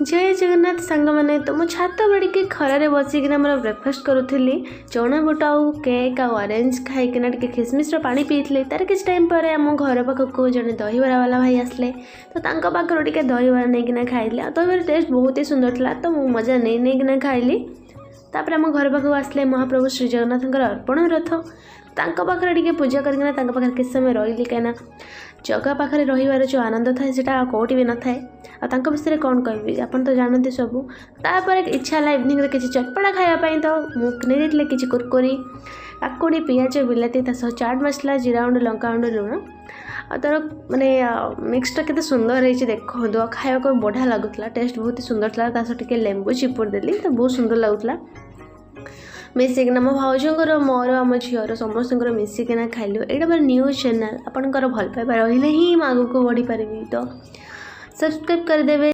जय जगन्नाथ सांग मैंने तो मो छात बड़ी खरारे बसिकिना मोर ब्रेकफास्ट करूली चना बुट आउ केक आ ऑरेंज खाइकिना टे खिसमिस पानी पीते तार किसी टाइम पर आम घर पाखक जड़े दहीबरा वाला भाई आसले तो पाखर टे दहीबरा नहीं खाइली दहीबरा टेस्ट बहुत ही सुंदर था तो मु मजा नहीं खाइली तापर आम घर पाखक आसले महाप्रभु श्री जगन्नाथ अर्पण रथ पाखे टे पूजा करके पाखे किस समय रही कहीं जगह पाखे रही जो आनंद थाए से कौटी भी न थाए आ विषय कौन कह आप तो जानते सबू तापर इच्छा है इवनिंग किसी चटपटा खायापाई तो मुझे नहीं किसी कुरकुरी काकुड़ी पियाज बिलाती चाट मसला जीरा गुंड लंका गुंड लुण आ तार माने मिक्सटा केते सुंदर है देखो खाया को बढ़िया लगुला टेस्ट बहुत ही सुंदर था टे लेंबू चिपुड़ देली तो बहुत सुंदर लगुला मिसिकिना मो भाउजर मोर आम झीर समस्त मिसिकिना खाइलु यहाँ मोर न्यूज चैनल आपंकर भल पाइबा रही ही आगू को बढ़ी पारि तो सब्सक्राइब करदेवे।